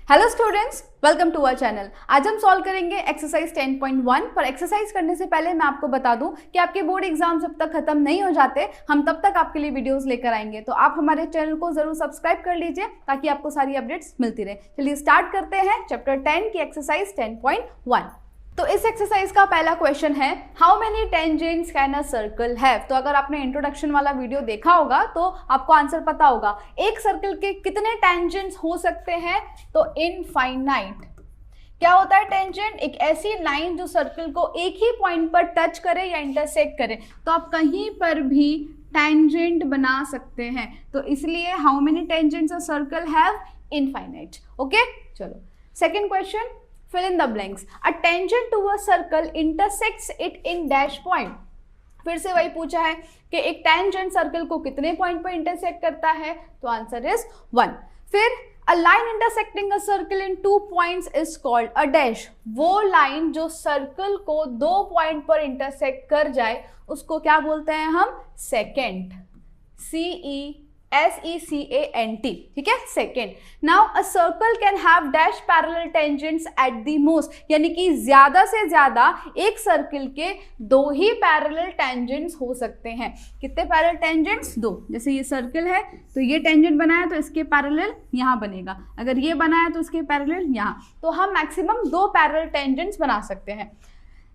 Hello students, welcome to our channel. आज हम solve करेंगे एक्सरसाइज 10.1। पर एक्सरसाइज करने से पहले मैं आपको बता दूं कि आपके बोर्ड एग्जाम जब तक खत्म नहीं हो जाते, हम तब तक आपके लिए वीडियोस लेकर आएंगे। तो आप हमारे चैनल को जरूर सब्सक्राइब कर लीजिए ताकि आपको सारी अपडेट्स मिलती रहे। चलिए स्टार्ट करते हैं चैप्टर 10 की एक्सरसाइज 10.1। तो इस एक्सरसाइज का पहला क्वेश्चन है, how many tangents can a circle have. तो अगर आपने इंट्रोडक्शन वाला वीडियो देखा होगा तो आपको आंसर पता होगा। एक सर्कल के कितने टेंजेंट्स हो सकते हैं? तो इनफाइनाइट। क्या होता है टेंजेंट? एक ऐसी लाइन जो सर्कल को एक ही पॉइंट पर टच करे या इंटरसेक्ट करे। तो आप कहीं पर भी टेंजेंट बना सकते हैं, तो इसलिए how many tangents a circle have? Infinite. Okay, चलो second question, fill in the blanks. A tangent to a circle intersects it in dash point. फिर से वही पूछा है कि एक टेंजेंट सर्कल को कितने पॉइंट पर इंटरसेक्ट करता है, तो आंसर इज 1। फिर a line intersecting a circle in 2 points is called a dash. वो लाइन जो सर्कल को 2 पॉइंट पर इंटरसेक्ट कर जाए उसको क्या बोलते हैं हम? सेकेंट। SECANT, ठीक है, second. Now a circle can have dash parallel tangents at the most, यानी कि ज्यादा से ज्यादा एक सर्कल के 2 ही पैरेलल टेंजेंट्स हो सकते हैं। कितने पैरेलल टेंजेंट्स? 2। जैसे ये सर्कल है तो ये टेंजेंट बना है तो इसके पैरेलल यहाँ बनेगा, अगर ये बना है तो इसके पैरेलल यहाँ। तो हम मैक्सिमम 2 पैरेलल टेंजेंट्स बना सकते हैं।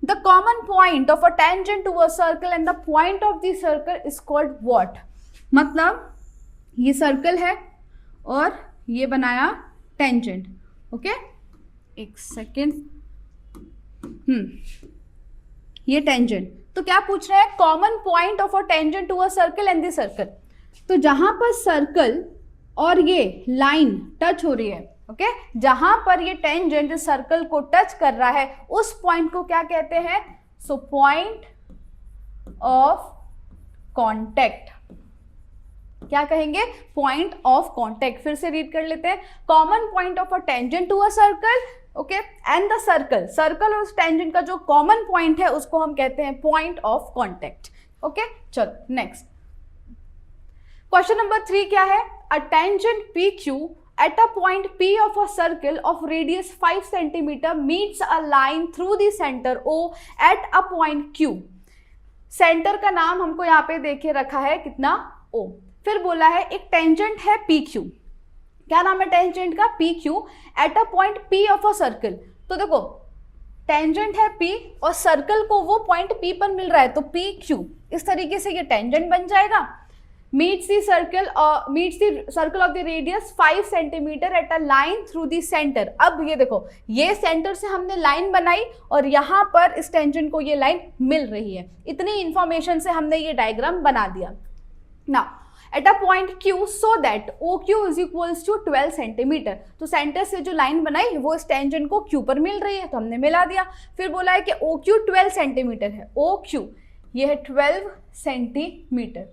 The common point of a tangent to a circle and the point of the circle is called what. मतलब ये सर्कल है और ये बनाया टेंजेंट। ओके, एक सेकेंड, ये टेंजेंट। तो क्या पूछ रहे हैं? Common point of a tangent to a circle and the circle. तो जहां पर सर्कल और ये लाइन टच हो रही है, ओके, जहां पर ये टेंजेंट सर्कल को टच कर रहा है उस पॉइंट को क्या कहते हैं? So point of contact. क्या कहेंगे? Point of contact. फिर से रीड कर लेते हैं, common point of a tangent to a circle, okay, and the circle. Circle और टेंजेंट का जो कॉमन पॉइंट है उसको हम कहते हैं पॉइंट ऑफ कॉन्टेक्ट। ओके, चलो नेक्स्ट क्वेश्चन नंबर 3 क्या है? A tangent PQ at a point P of a circle of radius 5 cm meets a line through the center O at a point Q। Centre का नाम हमको यहाँ पे देखे रखा है कितना? O। फिर बोला है एक टेंजेंट है PQ। क्या नाम है टेंजेंट का? PQ eight a point P of a circle. तो देखो टेंजेंट है P और सर्कल को वो पॉइंट P पर मिल रहा है, तो PQ इस तरीके से ये टेंजेंट बन जाएगा। Meets the circle of the radius 5 centimetre at a line through the centre. अब ये देखो, ये सेंटर से हमने लाइन बनाई और यहाँ पर इस टेंजेंट को ये लाइन मिल रही है। इतनी इंफॉर्मेशन से हमने ये डायग्राम बना दिया। Now at a point Q so that OQ is equals to 12 centimetre. तो सेंटर से जो लाइन बनाई वो इस टेंजेंट को Q पर मिल रही है तो हमने मिला दिया। फिर बोला है कि OQ 12 सेंटीमीटर है, OQ ये है 12 centimetre.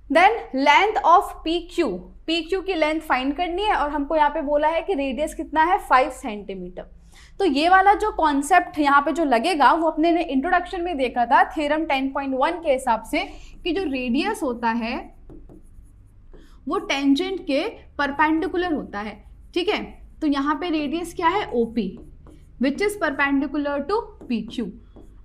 Then length of PQ की लेंथ फाइंड करनी है और हमको यहाँ पे बोला है कि रेडियस कितना है? 5 सेंटीमीटर। तो ये वाला जो कॉन्सेप्ट यहाँ पे जो लगेगा वो अपने ने इंट्रोडक्शन में देखा था थ्योरम 10.1 के हिसाब से कि जो रेडियस होता है वो टेंजेंट के परपेंडिकुलर होता है, ठीक है। तो यहाँ पे रेडियस क्या है? OP which is perpendicular to PQ।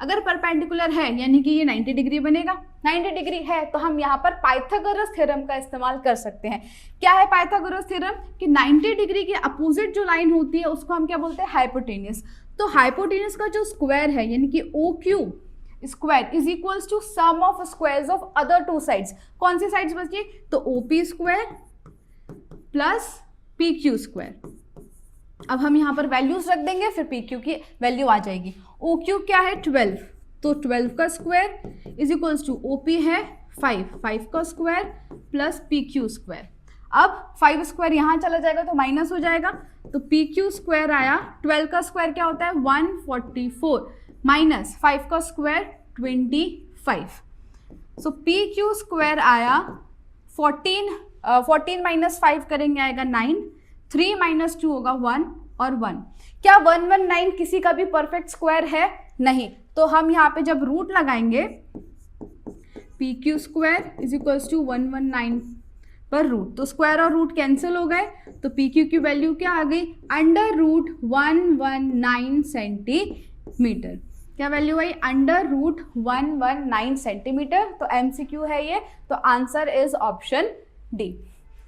अगर परपेंडिकुलर है यानी कि ये 90 डिग्री बनेगा। 90 डिग्री है तो हम यहाँ पर पाइथागोरस थ्योरम का इस्तेमाल कर सकते हैं। क्या है पाइथागोरस थ्योरम? कि 90 डिग्री के अपोजिट जो लाइन होती है उसको हम क्या बोलते हैं? हाइपोटेन्यूस। तो हाइपोटेन्यूस का जो स्क्वायर है यानी कि OQ square is equals to sum of squares of other 2 sides. कौन सी साइड्स बची? तो OP square plus PQ square. अब हम यहाँ पर वैल्यूज रख देंगे, फिर PQ की वैल्यू आ जाएगी। OQ क्या है? 12, तो 12 का square is equals to OP है 5 का स्क्वायर प्लस PQ स्क्वायर। अब 5 स्क्वायर यहाँ चला जाएगा तो माइनस हो जाएगा, तो PQ स्क्वायर आया 12 का स्क्वायर क्या होता है? 144 माइनस 5 का स्क्वायर 25। सो PQ स्क्वायर आया 14 माइनस 5 करेंगे आएगा 9, 3 माइनस 2 होगा 1 और 1। क्या 119 किसी का भी परफेक्ट स्क्वायर है? नहीं। तो हम यहाँ पे जब रूट लगाएंगे PQ square is equals to 119 पर रूट, तो स्क्वायर और रूट कैंसिल हो गए, तो पी क्यू की वैल्यू क्या आ गई, अंडर रूट 119 सेंटीमीटर। क्या वैल्यू आई, अंडर रूट 119 सेंटीमीटर। तो एमसीक्यू है ये, तो answer is option D.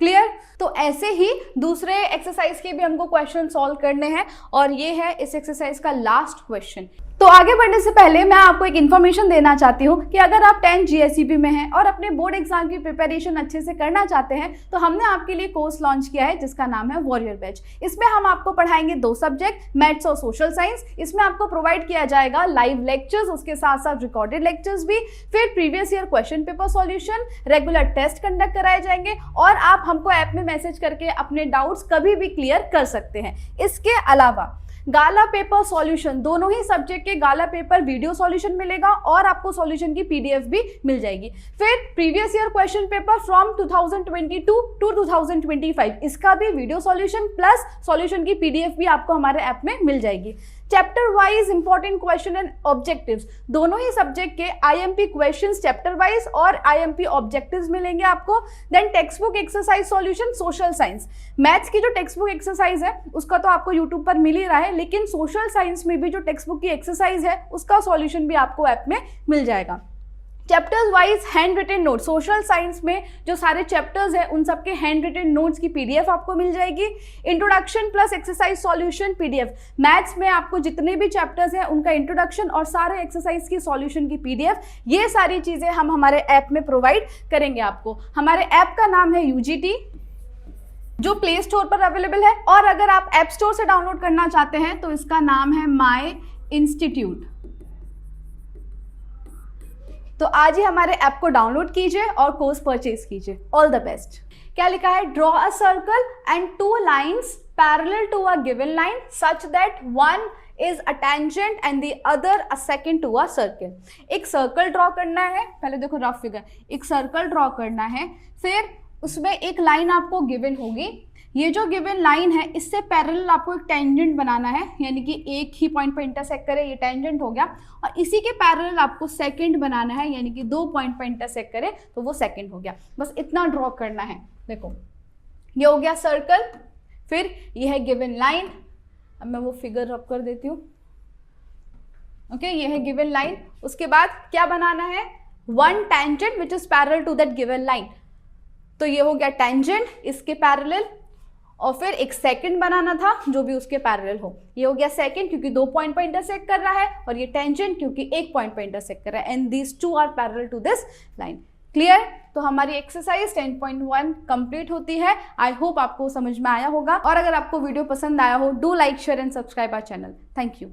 Clear. तो ऐसे ही दूसरे एक्सरसाइज के भी हमको क्वेश्चन सॉल्व करने हैं और ये है इस एक्सरसाइज का लास्ट क्वेश्चन। तो आगे बढ़ने से पहले मैं आपको एक इन्फॉर्मेशन देना चाहती हूँ कि अगर आप 10 GSEB में हैं और अपने बोर्ड एग्जाम की प्रिपरेशन अच्छे से करना चाहते हैं तो हमने आपके लिए कोर्स लॉन्च किया है जिसका नाम है वॉरियर बैच। इसमें हम आपको पढ़ाएंगे 2 सब्जेक्ट, मैथ्स और सोशल साइंस। इसमें आपको प्रोवाइड किया जाएगा लाइव लेक्चर्स, उसके साथ साथ रिकॉर्डेड लेक्चर्स भी, फिर previous year question paper solution, regular test conduct कराए जाएंगे और आप हमको ऐप में मैसेज करके अपने डाउट्स कभी भी क्लियर कर सकते हैं। इसके अलावा गाला पेपर सॉल्यूशन, दोनों ही सब्जेक्ट के गाला पेपर वीडियो सॉल्यूशन मिलेगा और आपको सॉल्यूशन की पीडीएफ भी मिल जाएगी। फिर previous year question paper from 2022 to 2025, इसका भी वीडियो सॉल्यूशन प्लस सॉल्यूशन की पीडीएफ भी आपको हमारे ऐप में मिल जाएगी। Chapter wise important question and objectives, दोनों ही सब्जेक्ट के आईएमपी क्वेश्चंस चैप्टर वाइज और आईएमपी ऑब्जेक्टिव्स मिलेंगे आपको। Then text book exercise solution social science, maths की जो टेक्स्ट बुक एक्सरसाइज है उसका तो आपको यूट्यूब पर मिल ही रहा है, लेकिन सोशल साइंस में भी जो टेक्स्ट बुक की एक्सरसाइज है उसका सॉल्यूशन भी आपको ऐप में मिल जाएगा। Chapters wise hand written note, social science में जो सारे चैप्टर्स हैं उन सबके हैंड रिटन नोट्स की पीडीएफ आपको मिल जाएगी। Introduction plus exercise solution PDF, maths में आपको जितने भी चैप्टर्स हैं उनका इंट्रोडक्शन और सारे एक्सरसाइज की सॉल्यूशन की पीडीएफ, ये सारी चीजें हम हमारे ऐप में प्रोवाइड करेंगे आपको। हमारे ऐप का नाम है यूजीटी, जो प्ले स्टोर पर अवेलेबल है, और अगर आप ऐप स्टोर से डाउनलोड करना चाहते हैं तो इसका नाम है माई इंस्टीट्यूट। तो आज ही हमारे ऐप को डाउनलोड कीजिए और कोर्स परचेज कीजिए। All the best. क्या लिखा है, draw a circle and 2 lines parallel to a given line such that one is a tangent and the other a second to a circle। एक circle draw करना है, पहले देखो rough figure, एक circle draw करना है, फिर उसमें एक लाइन आपको गिवन होगी, ये जो गिवन लाइन है इससे पैरेलल आपको एक टेंजेंट बनाना है, यानी कि एक ही पॉइंट पर इंटरसेक्ट करे, ये टेंजेंट हो गया, और इसी के पैरेलल आपको सेकंड बनाना है, यानी कि 2 पॉइंट पर इंटरसेक्ट करे तो वो सेकंड हो गया। बस इतना ड्रॉ करना है। देखो ये हो गया सर्कल, फिर ये है गिवन लाइन, अब मैं वो फिगर रब कर देती हूँ। ओके, ये है गिवन लाइन, उसके बाद क्या बनाना है, 1 tangent which is parallel to that given line, तो ये हो गया टेंजेंट इसके पैरेलल, और फिर एक सेकंड बनाना था जो भी उसके पैरेलल हो, ये हो गया सेकंड क्योंकि 2 पॉइंट पर इंटरसेक्ट कर रहा है, और ये टेंजेंट क्योंकि 1 पॉइंट पर इंटरसेक्ट कर रहा है, and these 2 are parallel to this line. Clear. तो हमारी एक्सरसाइज 10.1 कंप्लीट होती है। आई होप आपको समझ में आया होगा, और अगर आपको वीडियो पसंद आया हो, do like share and subscribe our channel. Thank you.